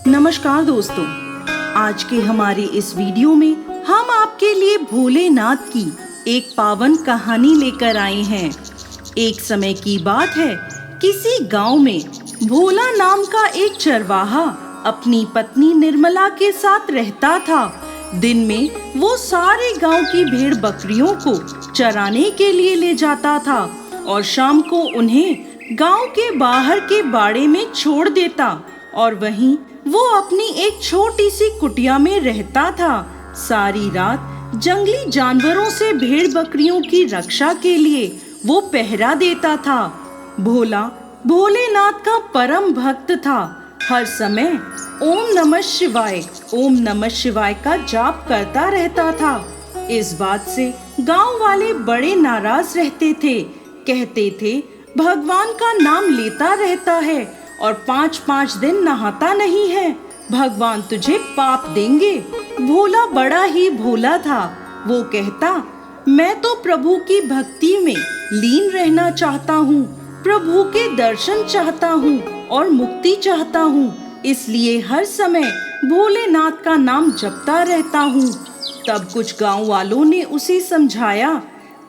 नमस्कार दोस्तों, आज के हमारे इस वीडियो में हम आपके लिए भोलेनाथ की एक पावन कहानी लेकर आए हैं। एक समय की बात है, किसी गांव में भोला नाम का एक चरवाहा अपनी पत्नी निर्मला के साथ रहता था। दिन में वो सारे गांव की भेड़ बकरियों को चराने के लिए ले जाता था और शाम को उन्हें गांव के बाहर के बाड़े में छोड़ देता और वहीं वो अपनी एक छोटी सी कुटिया में रहता था। सारी रात जंगली जानवरों से भेड़ बकरियों की रक्षा के लिए वो पहरा देता था। भोला भोलेनाथ का परम भक्त था। हर समय ओम नमः शिवाय का जाप करता रहता था। इस बात से गांव वाले बड़े नाराज रहते थे। कहते थे, भगवान का नाम लेता रहता है और 5-5 दिन नहाता नहीं है, भगवान तुझे पाप देंगे। भोला बड़ा ही भोला था। वो कहता, मैं तो प्रभु की भक्ति में लीन रहना चाहता हूँ, प्रभु के दर्शन चाहता हूँ और मुक्ति चाहता हूँ, इसलिए हर समय भोलेनाथ का नाम जपता रहता हूँ। तब कुछ गांव वालों ने उसे समझाया,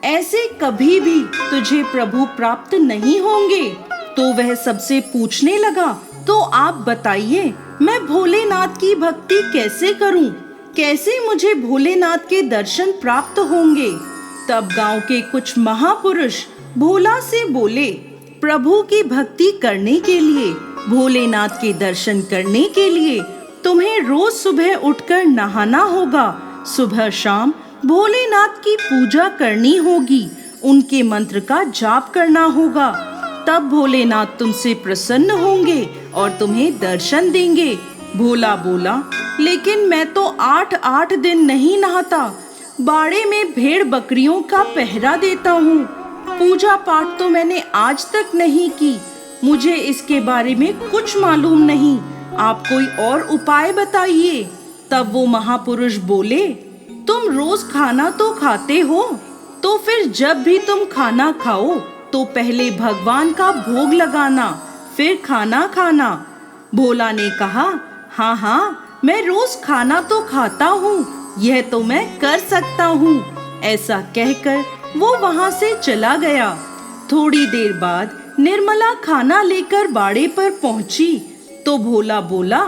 ऐसे कभी भी तुझे प्रभु प्राप्त नहीं होंगे। तो वह सबसे पूछने लगा, तो आप बताइए, मैं भोलेनाथ की भक्ति कैसे करूं? कैसे मुझे भोलेनाथ के दर्शन प्राप्त होंगे? तब गांव के कुछ महापुरुष भोला से बोले, प्रभु की भक्ति करने के लिए, भोलेनाथ के दर्शन करने के लिए तुम्हें रोज सुबह उठकर नहाना होगा। सुबह शाम भोलेनाथ की पूजा करनी होगी, उनके मंत्र का जाप करना होगा। तब भोलेनाथ तुमसे प्रसन्न होंगे और तुम्हें दर्शन देंगे। भोला बोला, लेकिन मैं तो 8-8 दिन नहीं नहाता, बाड़े में भेड़ बकरियों का पहरा देता हूँ। पूजा पाठ तो मैंने आज तक नहीं की, मुझे इसके बारे में कुछ मालूम नहीं। आप कोई और उपाय बताइए। तब वो महापुरुष बोले, तुम रोज खाना तो खाते हो, तो फिर जब भी तुम खाना खाओ तो पहले भगवान का भोग लगाना, फिर खाना खाना। भोला ने कहा, हाँ, मैं रोज खाना तो खाता हूँ, यह तो मैं कर सकता हूँ। ऐसा कहकर वो वहाँ से चला गया। थोड़ी देर बाद निर्मला खाना लेकर बाड़े पर पहुँची तो भोला बोला,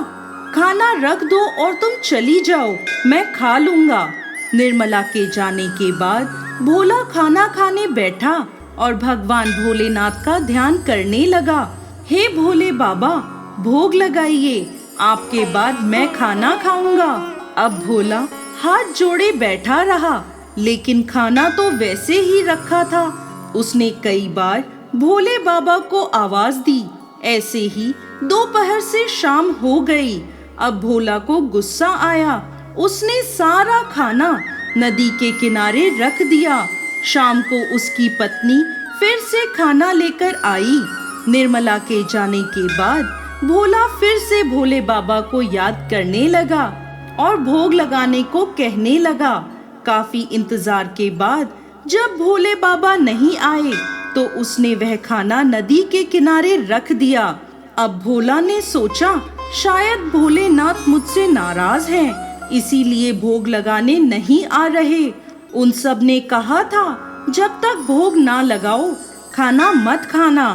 खाना रख दो और तुम चली जाओ, मैं खा लूंगा। निर्मला के जाने के बाद भोला खाना खाने बैठा और भगवान भोलेनाथ का ध्यान करने लगा। हे भोले बाबा, भोग लगाइए, आपके बाद मैं खाना खाऊंगा। अब भोला हाथ जोड़े बैठा रहा, लेकिन खाना तो वैसे ही रखा था। उसने कई बार भोले बाबा को आवाज दी। ऐसे ही दोपहर से शाम हो गई। अब भोला को गुस्सा आया। उसने सारा खाना नदी के किनारे रख दिया। शाम को उसकी पत्नी फिर से खाना लेकर आई। निर्मला के जाने के बाद भोला फिर से भोले बाबा को याद करने लगा और भोग लगाने को कहने लगा। काफी इंतजार के बाद जब भोले बाबा नहीं आए तो उसने वह खाना नदी के किनारे रख दिया। अब भोला ने सोचा, शायद भोलेनाथ मुझसे नाराज हैं, इसीलिए भोग लगाने नहीं आ रहे। उन सब ने कहा था, जब तक भोग ना लगाओ खाना मत खाना।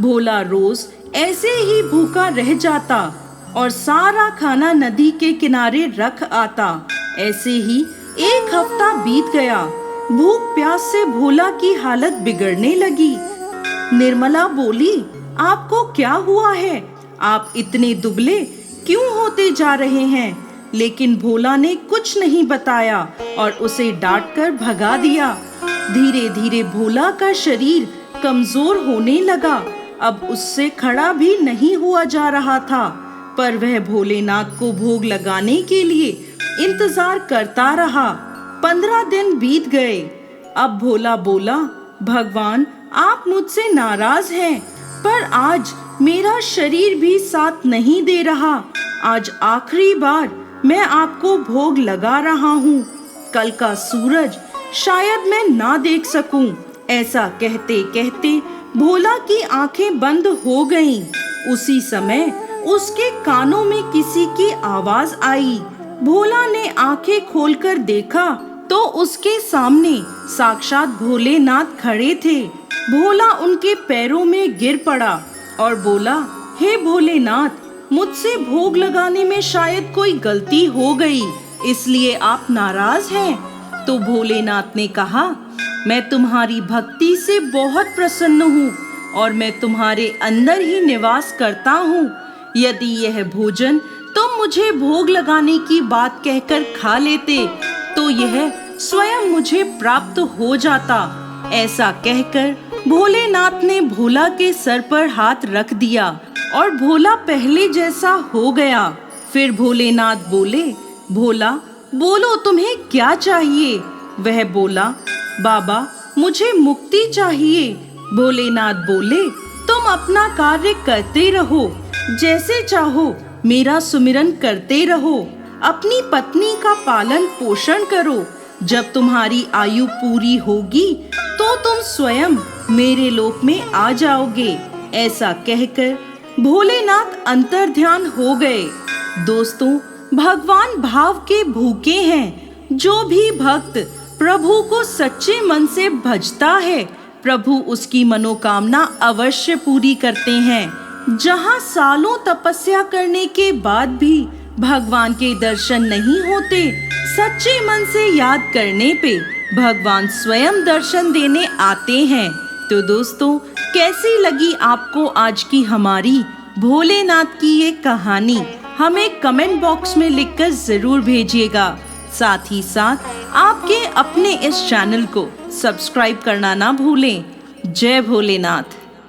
भोला रोज ऐसे ही भूखा रह जाता और सारा खाना नदी के किनारे रख आता। ऐसे ही 1 हफ्ता बीत गया। भूख प्यास से भोला की हालत बिगड़ने लगी। निर्मला बोली, आपको क्या हुआ है? आप इतने दुबले क्यों होते जा रहे हैं? लेकिन भोला ने कुछ नहीं बताया और उसे डांटकर भगा दिया। धीरे धीरे भोला का शरीर कमजोर होने लगा। अब उससे खड़ा भी नहीं हुआ जा रहा था, पर वह भोलेनाथ को भोग लगाने के लिए इंतजार करता रहा। 15 दिन बीत गए। अब भोला बोला, भगवान आप मुझसे नाराज हैं, पर आज मेरा शरीर भी साथ नहीं दे रहा। आज आखिरी बार मैं आपको भोग लगा रहा हूँ। कल का सूरज शायद मैं ना देख सकूं। ऐसा कहते कहते भोला की आंखें बंद हो गईं। उसी समय उसके कानों में किसी की आवाज आई। भोला ने आंखें खोलकर देखा तो उसके सामने साक्षात भोलेनाथ खड़े थे। भोला उनके पैरों में गिर पड़ा और बोला, हे भोलेनाथ, मुझसे भोग लगाने में शायद कोई गलती हो गई, इसलिए आप नाराज हैं। तो भोलेनाथ ने कहा, मैं तुम्हारी भक्ति से बहुत प्रसन्न हूँ और मैं तुम्हारे अंदर ही निवास करता हूँ। यदि यह भोजन तुम मुझे भोग लगाने की बात कहकर खा लेते तो यह स्वयं मुझे प्राप्त हो जाता। ऐसा कहकर भोलेनाथ ने भोला के सर पर हाथ रख दिया और भोला पहले जैसा हो गया। फिर भोलेनाथ बोले, भोला बोलो, तुम्हें क्या चाहिए? वह बोला, बाबा मुझे मुक्ति चाहिए। भोलेनाथ बोले, तुम अपना कार्य करते रहो, जैसे चाहो मेरा सुमिरन करते रहो, अपनी पत्नी का पालन पोषण करो। जब तुम्हारी आयु पूरी होगी तो तुम स्वयं मेरे लोक में आ जाओगे। ऐसा कहकर भोलेनाथ अंतर्ध्यान हो गए। दोस्तों, भगवान भाव के भूखे हैं। जो भी भक्त प्रभु को सच्चे मन से भजता है, प्रभु उसकी मनोकामना अवश्य पूरी करते हैं। जहाँ सालों तपस्या करने के बाद भी भगवान के दर्शन नहीं होते, सच्चे मन से याद करने पे भगवान स्वयं दर्शन देने आते हैं। तो दोस्तों, कैसी लगी आपको आज की हमारी भोलेनाथ की ये कहानी? हमें कमेंट बॉक्स में लिखकर जरूर भेजिएगा। साथ ही साथ आपके अपने इस चैनल को सब्सक्राइब करना ना भूलें। जय भोलेनाथ।